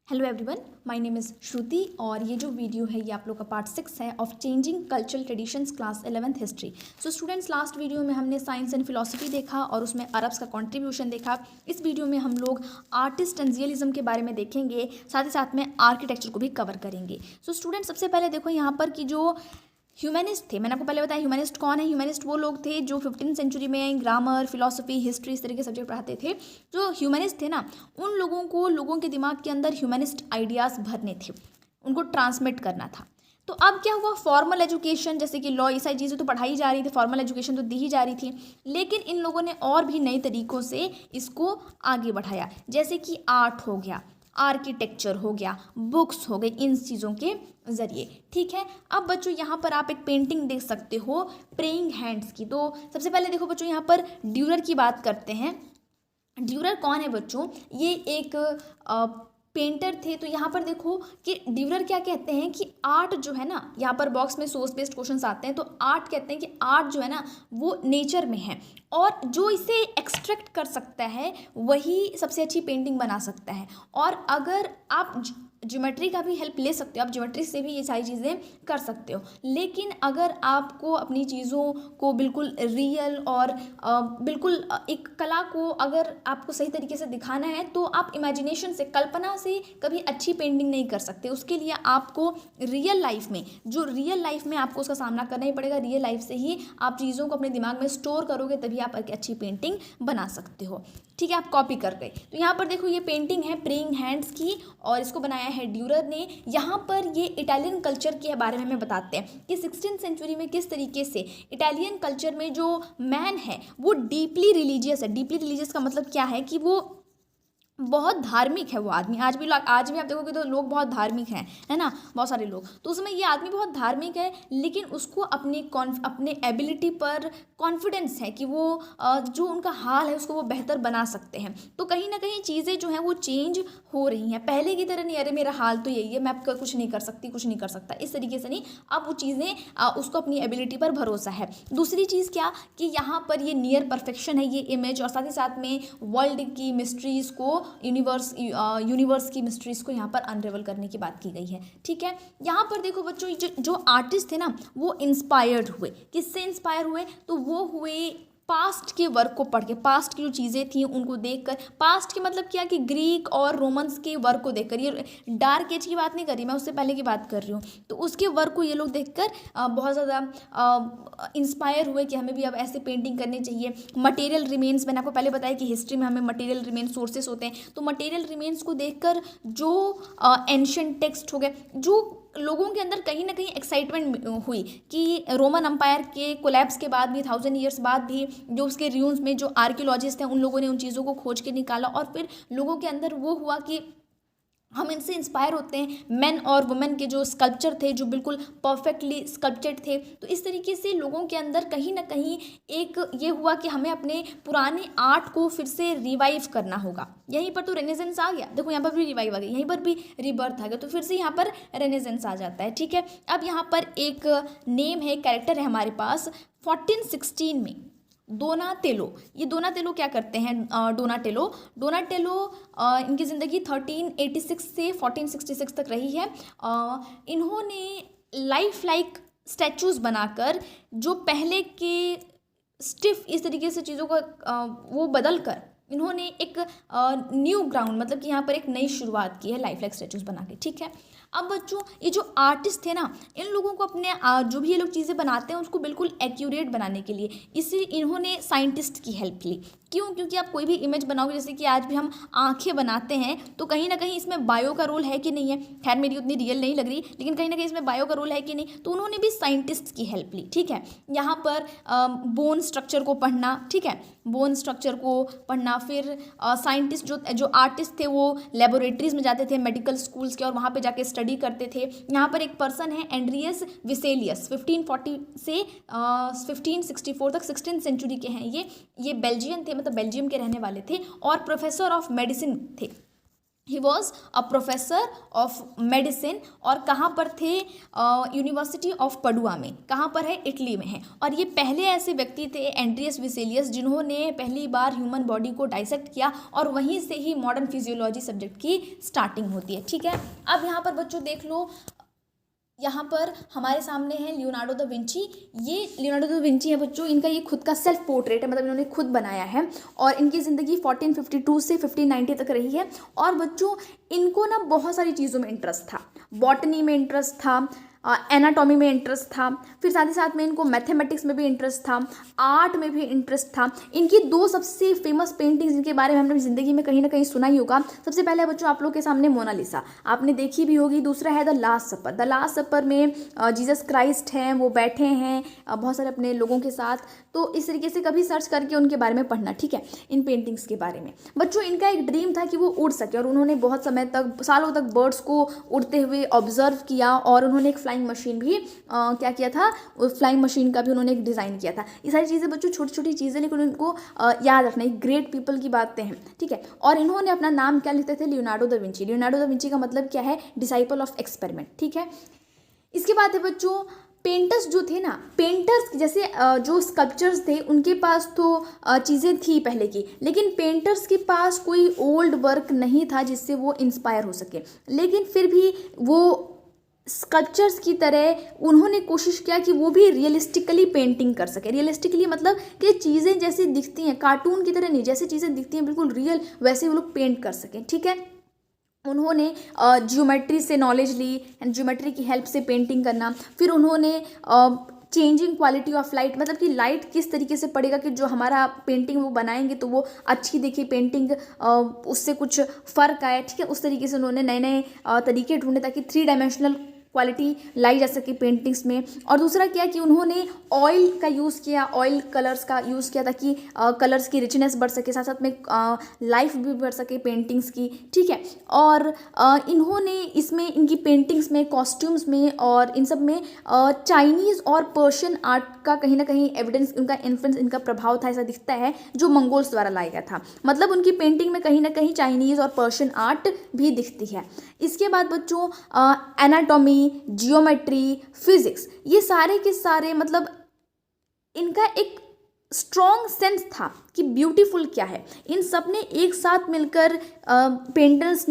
Hello everyone, my name is Shruti और ये जो वीडियो है ये आप लोग का पार्ट 6 है of changing cultural traditions class 11th history. So students, last video में हमने साइंस एंड फिलोसफी देखा और उसमें अरब्स का कंट्रीब्यूशन देखा। इस वीडियो में हम लोग आर्टिस्ट एंड रियलिज्म के बारे में देखेंगे, साथ ही साथ में आर्किटेक्चर को भी कवर करेंगे। सो स्टूडेंट्स, सबसे पहले देखो यहाँ पर कि जो ह्यूमनिस्ट थे, मैंने आपको पहले बताया ह्यूमनिस्ट कौन है। ह्यूमनिस्ट वो लोग थे जो 15th सेंचुरी में ग्रामर, फिलोसफी, हिस्ट्री इस तरह के सब्जेक्ट पढ़ाते थे। जो ह्यूमनिस्ट थे ना, उन लोगों को लोगों के दिमाग के अंदर ह्यूमनिस्ट आइडियाज़ भरने थे, उनको ट्रांसमिट करना था। तो अब क्या हुआ, फॉर्मल एजुकेशन जैसे कि लॉ, ये सारी चीज़ें तो पढ़ाई जा रही थी, फॉर्मल एजुकेशन तो दी ही जा रही थी, लेकिन इन लोगों ने और भी नए तरीक़ों से इसको आगे बढ़ाया, जैसे कि आर्ट हो गया, आर्किटेक्चर हो गया, बुक्स हो गई, इन चीज़ों के ज़रिए। ठीक है, अब बच्चों यहाँ पर आप एक पेंटिंग देख सकते हो प्रेइंग हैंड्स की। तो सबसे पहले देखो बच्चों, यहाँ पर ड्यूरर की बात करते हैं। ड्यूरर कौन है बच्चों? ये एक पेंटर थे। तो यहाँ पर देखो कि ड्यूरर क्या कहते हैं कि आर्ट जो है ना, यहाँ पर बॉक्स में सोर्स बेस्ड क्वेश्चंस आते हैं, तो आर्ट कहते हैं कि आर्ट जो है ना वो नेचर में है और जो इसे एक्सट्रैक्ट कर सकता है वही सबसे अच्छी पेंटिंग बना सकता है। और अगर आप ज्योमेट्री का भी हेल्प ले सकते हो, आप ज्योमेट्री से भी ये सारी चीज़ें कर सकते हो, लेकिन अगर आपको अपनी चीज़ों को बिल्कुल रियल और बिल्कुल एक कला को अगर आपको सही तरीके से दिखाना है तो आप इमेजिनेशन से, कल्पना से कभी अच्छी पेंटिंग नहीं कर सकते। उसके लिए आपको रियल लाइफ में, जो रियल लाइफ में आपको उसका सामना करना ही पड़ेगा। रियल लाइफ से ही आप चीज़ों को अपने दिमाग में स्टोर करोगे, तभी आप एक अच्छी पेंटिंग बना सकते हो। ठीक है, आप कॉपी कर गए। तो यहाँ पर देखो ये पेंटिंग है प्रेइंग हैंड्स की और इसको बनाया है ड्यूरर ने। यहाँ पर ये इटालियन कल्चर के बारे में हमें बताते हैं कि 16th सेंचुरी में किस तरीके से इटालियन कल्चर में जो मैन है वो डीपली रिलीजियस है। डीपली रिलीजियस का मतलब क्या है कि वो बहुत धार्मिक है वो आदमी। आज भी आप देखोगे तो लोग बहुत धार्मिक हैं, है ना, बहुत सारे लोग। तो उसमें ये आदमी बहुत धार्मिक है, लेकिन उसको अपने एबिलिटी पर कॉन्फिडेंस है कि वो जो उनका हाल है उसको वो बेहतर बना सकते हैं। तो कहीं ना कहीं चीज़ें जो हैं वो चेंज हो रही हैं। पहले की तरह नहीं, अरे मेरा हाल तो यही है, मैं अब कुछ नहीं कर सकती, कुछ नहीं कर सकता, इस तरीके से नहीं। अब वो चीज़ें उसको अपनी एबिलिटी पर भरोसा है। दूसरी चीज़ क्या कि यहाँ पर ये नियर परफेक्शन है ये इमेज, और साथ ही साथ में वर्ल्ड की मिस्ट्रीज़ को, यूनिवर्स की मिस्ट्रीज़ को यहाँ पर अनरेवल करने की बात की गई है। ठीक है, यहाँ पर देखो बच्चों, जो आर्टिस्ट थे ना वो इंस्पायर्ड हुए। किससे इंस्पायर हुए? तो वो हुए पास्ट के वर्क को पढ़ के, पास्ट की जो चीज़ें थी उनको देखकर। पास्ट के मतलब क्या कि ग्रीक और रोमन्स के वर्क को देखकर, ये डार्क एज की बात नहीं कर रही मैं, उससे पहले की बात कर रही हूँ। तो उसके वर्क को ये लोग देखकर बहुत ज़्यादा इंस्पायर हुए कि हमें भी अब ऐसे पेंटिंग करनी चाहिए। मटेरियल रिमेन्स, मैंने आपको पहले बताया कि हिस्ट्री में हमें मटेरियल रिमेन्स सोर्सेस होते हैं, तो मटेरियल रिमेन्स को देखकर जो एंशिएंट टेक्स्ट हो गए, जो लोगों के अंदर कहीं ना कहीं एक्साइटमेंट हुई कि रोमन अम्पायर के कोलैप्स के बाद भी, 1000 ईयर्स बाद भी, जो उसके रूइंस में जो आर्कियोलॉजिस्ट हैं उन लोगों ने उन चीज़ों को खोज के निकाला और फिर लोगों के अंदर वो हुआ कि हम इनसे इंस्पायर होते हैं। मेन और वुमेन के जो स्कल्पचर थे जो बिल्कुल परफेक्टली स्कल्पचर्ड थे, तो इस तरीके से लोगों के अंदर कहीं ना कहीं एक ये हुआ कि हमें अपने पुराने आर्ट को फिर से रिवाइव करना होगा। यहीं पर तो रेनेसेंस आ गया, देखो यहाँ पर भी रिवाइव आ गया, यहीं पर भी रिबर्थ आ गया, तो फिर से यहाँ पर रेनेसेंस आ जाता है। ठीक है, अब यहाँ पर एक नेम है, कैरेक्टर है हमारे पास 1416 में, डोनाटेलो। ये डोनाटेलो क्या करते हैं? डोनाटेलो इनकी ज़िंदगी 1386 से 1466 तक रही है। इन्होंने लाइक स्टैचूज़ बनाकर जो पहले के स्टिफ इस तरीके से चीज़ों का वो बदल कर इन्होंने एक न्यू ग्राउंड, मतलब कि यहाँ पर एक नई शुरुआत की है लाइक स्टैचूज़ बना के। ठीक है, अब बच्चों ये जो आर्टिस्ट थे ना, इन लोगों को अपने जो भी ये लोग चीज़ें बनाते हैं उसको बिल्कुल एक्यूरेट बनाने के लिए इसी इन्होंने साइंटिस्ट की हेल्प ली। क्यों? क्योंकि आप कोई भी इमेज बनाओगे, जैसे कि आज भी हम आंखें बनाते हैं, तो कहीं ना कहीं इसमें बायो का रोल है कि नहीं है। खैर मेरी उतनी रियल नहीं लग रही, लेकिन कहीं ना कहीं इसमें बायो का रोल है कि नहीं, तो उन्होंने भी साइंटिस्ट की हेल्प ली। ठीक है, यहाँ पर बोन स्ट्रक्चर को पढ़ना, ठीक है, बोन स्ट्रक्चर को पढ़ना, फिर साइंटिस्ट जो आर्टिस्ट थे वो लेबोरेटरीज में जाते थे, मेडिकल स्कूल्स के, और वहाँ पे जाके स्टडी करते थे। यहाँ पर एक पर्सन है एंड्रियस विसेलियस, 1540 से 1564 तक, 16th सेंचुरी के हैं ये बेल्जियन थे, मतलब बेल्जियम के रहने वाले थे और प्रोफेसर ऑफ मेडिसिन थे। He was a professor of medicine, और कहाँ पर थे, यूनिवर्सिटी ऑफ पडुआ में, कहाँ पर है, इटली में है। और ये पहले ऐसे व्यक्ति थे एंड्रियस विसेलियस जिन्होंने पहली बार ह्यूमन बॉडी को डाइसेक्ट किया, और वहीं से ही मॉडर्न फिजियोलॉजी सब्जेक्ट की स्टार्टिंग होती है। ठीक है, अब यहाँ पर बच्चों देख लो, यहाँ पर हमारे सामने है लियोनार्डो दा विंची। ये लियोनार्डो दा विंची है बच्चों, इनका ये खुद का सेल्फ पोर्ट्रेट है, मतलब इन्होंने खुद बनाया है, और इनकी ज़िंदगी 1452 से 1590 तक रही है। और बच्चों इनको ना बहुत सारी चीज़ों में इंटरेस्ट था, बॉटनी में इंटरेस्ट था, एनाटॉमी में इंटरेस्ट था, फिर साथ ही साथ में इनको मैथमेटिक्स में भी इंटरेस्ट था, आर्ट में भी इंटरेस्ट था। इनकी दो सबसे फेमस पेंटिंग्स जिनके बारे में हमने ज़िंदगी में कहीं ना कहीं सुना ही होगा, सबसे पहले बच्चों आप लोग के सामने मोनालिसा आपने देखी भी होगी, दूसरा है the last supper. The last supper में जीसस क्राइस्ट हैं, वो बैठे हैं बहुत सारे अपने लोगों के साथ। तो इस तरीके से कभी सर्च करके उनके बारे में पढ़ना, ठीक है, इन पेंटिंग्स के बारे में। बच्चों इनका एक ड्रीम था कि वो उड़ सके, और उन्होंने बहुत समय तक, सालों तक बर्ड्स को उड़ते हुए ऑब्जर्व किया, और उन्होंने एक फ्लाइंग मशीन भी क्या किया था, उस फ्लाइंग मशीन का भी उन्होंने एक डिज़ाइन किया था। ये सारी चीज़ें बच्चों छोटी छोटी चीज़ें, लेकिन उनको याद रखना, ग्रेट पीपल की बातें हैं, ठीक है। और इन्होंने अपना नाम क्या लिखते थे, Leonardo da Vinci. Leonardo da Vinci का मतलब क्या है, डिसाइपल ऑफ एक्सपेरिमेंट, ठीक है। इसके बाद है बच्चों पेंटर्स जो थे ना, पेंटर्स जैसे जो स्कल्पचर्स थे उनके पास तो चीज़ें थी पहले की, लेकिन पेंटर्स के पास कोई ओल्ड वर्क नहीं था जिससे वो इंस्पायर हो सके। लेकिन फिर भी वो स्कल्पचर्स की तरह उन्होंने कोशिश किया कि वो भी रियलिस्टिकली पेंटिंग कर सके। रियलिस्टिकली मतलब कि चीज़ें जैसे दिखती हैं, कार्टून की तरह नहीं, जैसे चीज़ें दिखती हैं बिल्कुल रियल, वैसे वो लोग पेंट कर सकें, ठीक है। उन्होंने ज्योमेट्री से नॉलेज ली, एंड ज्योमेट्री की हेल्प से पेंटिंग करना। फिर उन्होंने चेंजिंग क्वालिटी ऑफ लाइट, मतलब कि लाइट किस तरीके से पड़ेगा कि जो हमारा पेंटिंग वो बनाएंगे तो वो अच्छी दिखे पेंटिंग, उससे कुछ फ़र्क आए, ठीक है। उस तरीके से उन्होंने नए नए तरीके ढूंढे ताकि 3 डायमेंशनल क्वालिटी लाई जा सके पेंटिंग्स में। और दूसरा क्या कि उन्होंने ऑयल का यूज़ किया, ऑयल कलर्स का यूज़ किया ताकि कलर्स की रिचनेस बढ़ सके, साथ साथ में लाइफ भी बढ़ सके पेंटिंग्स की, ठीक है। और इन्होंने इसमें इनकी पेंटिंग्स में, कॉस्ट्यूम्स में और इन सब में चाइनीज़ और पर्शियन आर्ट का कहीं ना कहीं एविडेंस, उनका इन्फ्लुएंस, इनका प्रभाव था, ऐसा दिखता है, जो मंगोल्स द्वारा लाया गया था। मतलब उनकी पेंटिंग में कहीं ना कहीं चाइनीज़ और पर्शियन आर्ट भी दिखती है। इसके बाद बच्चों एनाटॉमी, जियोमेट्री, फिजिक्स, ये सारे के सारे मतलब इनका एक स्ट्रॉन्ग सेंस था कि ब्यूटीफुल क्या है। इन सब ने एक साथ मिलकर पेंटर्स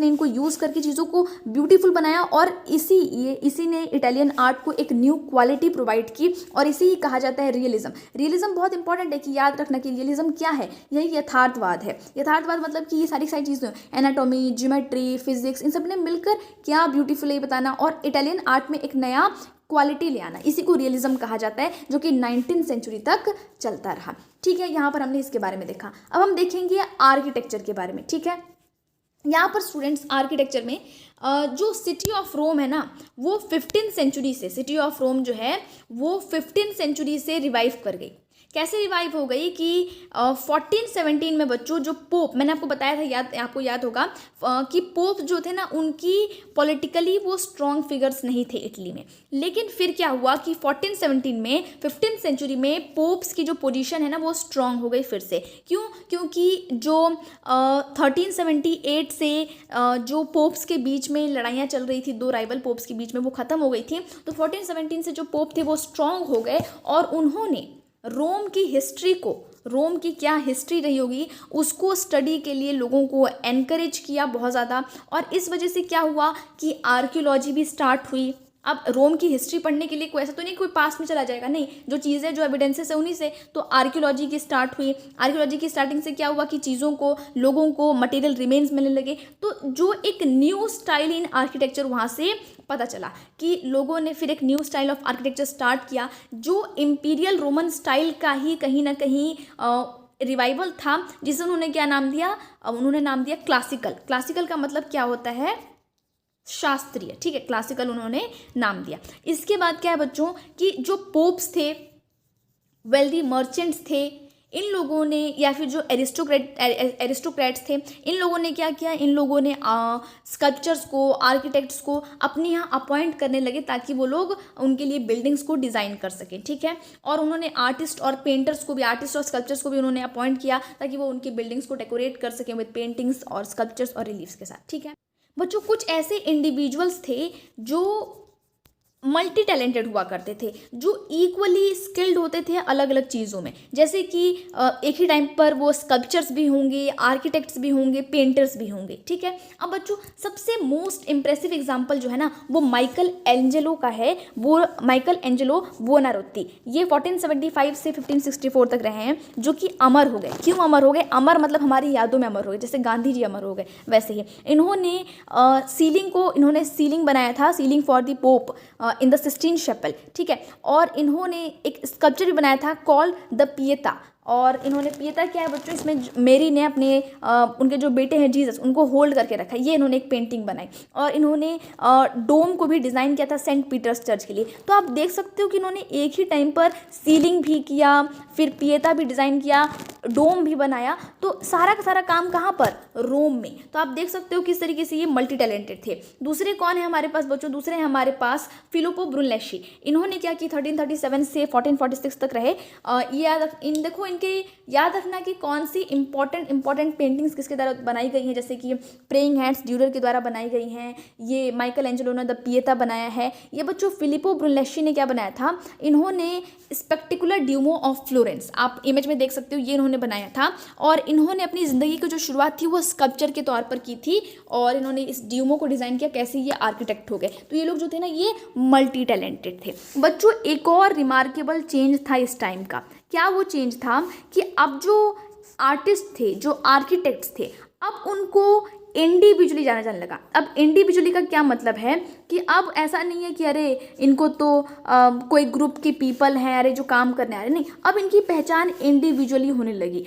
ने इनको यूज़ करके चीज़ों को ब्यूटीफुल बनाया, और इसी ने इटालियन आर्ट को एक न्यू क्वालिटी प्रोवाइड की, और इसी ही कहा जाता है रियलिज्म। रियलिज्म बहुत इंपॉर्टेंट है कि याद रखना कि रियलिज्म क्या है, यही यथार्थवाद है। यथार्थवाद मतलब कि ये सारी चीज़ें, एनाटॉमी, ज्योमेट्री, फिजिक्स, इन सब ने मिलकर क्या ब्यूटीफुल है बताना, और इटालियन आर्ट में एक नया क्वालिटी ले आना, इसी को रियलिज्म कहा जाता है, जो कि 19वीं सेंचुरी तक चलता रहा, ठीक है। यहाँ पर हमने इसके बारे में देखा। अब हम देखेंगे आर्किटेक्चर के बारे में, ठीक है। यहाँ पर स्टूडेंट्स आर्किटेक्चर में जो सिटी ऑफ रोम है ना, वो 15वीं सेंचुरी से, सिटी ऑफ रोम जो है वो 15वीं सेंचुरी से रिवाइव कर गई। कैसे रिवाइव हो गई कि 1417 में बच्चों जो पोप, मैंने आपको बताया था, आपको याद होगा कि पोप जो थे ना, उनकी पॉलिटिकली वो स्ट्रॉन्ग फिगर्स नहीं थे इटली में। लेकिन फिर क्या हुआ कि 1417 में 15वीं सेंचुरी में पोप्स की जो पोजीशन है ना, वो स्ट्रॉन्ग हो गई फिर से। क्यों? क्योंकि जो 1378 से जो पोप्स के बीच में लड़ाइयाँ चल रही थी, 2 राइवल पोप्स के बीच में, वो ख़त्म हो गई थी। तो 1417 से जो पोप थे वो स्ट्रॉन्ग हो गए, और उन्होंने रोम की हिस्ट्री को, रोम की क्या हिस्ट्री रही होगी उसको स्टडी के लिए लोगों को एनकरेज किया बहुत ज़्यादा। और इस वजह से क्या हुआ कि आर्कियोलॉजी भी स्टार्ट हुई। अब रोम की हिस्ट्री पढ़ने के लिए कोई ऐसा तो नहीं कोई पास में चला जाएगा, नहीं, जो चीज़ें, जो एविडेंसेस है उन्हीं से। तो आर्कियोलॉजी की स्टार्ट हुई। आर्कियोलॉजी की स्टार्टिंग से क्या हुआ कि चीज़ों को, लोगों को मटेरियल रिमेन्स मिलने लगे। तो जो एक न्यू स्टाइल इन आर्किटेक्चर वहाँ से पता चला कि लोगों ने फिर एक new style of architecture start किया, जो इम्पीरियल रोमन स्टाइल का ही कहीं ना कहीं रिवाइवल था, जिसे उन्होंने क्या नाम दिया, उन्होंने नाम दिया क्लासिकल। क्लासिकल का मतलब क्या होता है, शास्त्रीय, ठीक है, क्लासिकल उन्होंने नाम दिया। इसके बाद क्या है बच्चों कि जो पोप्स थे, वेल्दी मर्चेंट्स थे, इन लोगों ने या फिर जो एरिस्टोक्रेट्स थे, इन लोगों ने क्या किया, इन लोगों ने स्कल्पचर्स को, आर्किटेक्ट्स को अपने यहाँ अपॉइंट करने लगे ताकि वो लोग उनके लिए बिल्डिंग्स को डिज़ाइन कर सकें, ठीक है। और उन्होंने आर्टिस्ट और पेंटर्स को भी, आर्टिस्ट और स्कल्पचर्स को भी उन्होंने अपॉइंट किया ताकि वो उनकी बिल्डिंग्स को डेकोरेट कर सकें विद पेंटिंग्स और स्कल्पचर्स और रिलीफ्स के साथ, ठीक है। बच्चों कुछ ऐसे इंडिविजुअल्स थे जो मल्टी टैलेंटेड हुआ करते थे, जो इक्वली स्किल्ड होते थे अलग अलग चीज़ों में, जैसे कि एक ही टाइम पर वो स्कल्पचर्स भी होंगे, आर्किटेक्ट्स भी होंगे, पेंटर्स भी होंगे, ठीक है। अब बच्चों सबसे मोस्ट इम्प्रेसिव एग्जांपल जो है ना वो माइकल एंजेलो का है, वो माइकल एंजेलो बुओनारोत्ती। ये 1475 से 1564 तक रहे हैं, जो कि अमर हो गए। क्यों अमर हो गए? अमर मतलब हमारी यादों में अमर हो गए, जैसे गांधी जी अमर हो गए वैसे ही। इन्होंने सीलिंग बनाया था, ceiling for the pope in the Sistine Chapel, ठीक है। और इन्होंने एक स्कल्पचर भी बनाया था कॉल्ड द पिएटा। और इन्होंने पिएटा क्या है बच्चों, इसमें मेरी ने अपने उनके जो बेटे हैं जीसस उनको होल्ड करके रखा है, ये इन्होंने एक पेंटिंग बनाई। और इन्होंने डोम को भी डिज़ाइन किया था सेंट पीटर्स चर्च के लिए। तो आप देख सकते हो कि इन्होंने एक ही टाइम पर सीलिंग भी किया, फिर पिएटा भी डिज़ाइन किया, डोम भी बनाया। तो सारा का सारा काम कहाँ पर? रोम में। तो आप देख सकते हो किस तरीके से ये मल्टी टैलेंटेड थे। दूसरे कौन है हमारे पास बच्चों? दूसरे हैं हमारे पास फिलिप्पो ब्रूनलेस्ची। इन्होंने क्या की, 1337 से 1446 तक रहे। देखो इनके याद रखना कि कौन सी इंपॉर्टेंट पेंटिंग्स किसके द्वारा बनाई गई हैं, जैसे कि प्रेइंग हैंड्स ड्यूरर के द्वारा बनाई गई हैं। ये माइकल एंजेलो ने द पिएटा बनाया है। ये बच्चों फिलिप्पो ब्रूनलेस्ची ने क्या बनाया था, इन्होंने स्पेक्टिकुलर ड्यूमो ऑफ फ्लोरेंस, आप इमेज में देख सकते हो, ये इन्होंने बनाया था। और इन्होंने अपनी ज़िंदगी की जो शुरुआत थी वो स्कल्पचर के तौर पर की थी, और इन्होंने इस ड्यूमो को डिज़ाइन किया, कैसे ये आर्किटेक्ट हो गए। तो ये लोग जो थे ना ये मल्टी टैलेंटेड थे। बच्चों एक और रिमार्केबल चेंज था इस टाइम का। क्या वो चेंज था कि अब जो आर्टिस्ट थे, जो आर्किटेक्ट्स थे, अब उनको इंडिविजुअली जाना लगा। अब इंडिविजुअली का क्या मतलब है कि अब ऐसा नहीं है कि अरे इनको तो कोई ग्रुप के पीपल हैं, अरे जो काम करने आ रहे, नहीं, अब इनकी पहचान इंडिविजुअली होने लगी,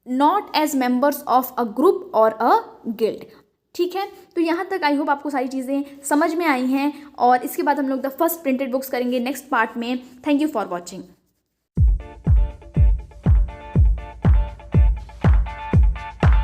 not as members of a group और अ गिल्ड, ठीक है। तो यहाँ तक आई होप आपको सारी चीज़ें समझ में आई हैं, और इसके बाद हम लोग द फर्स्ट प्रिंटेड बुक्स करेंगे नेक्स्ट पार्ट में। Thank you for watching.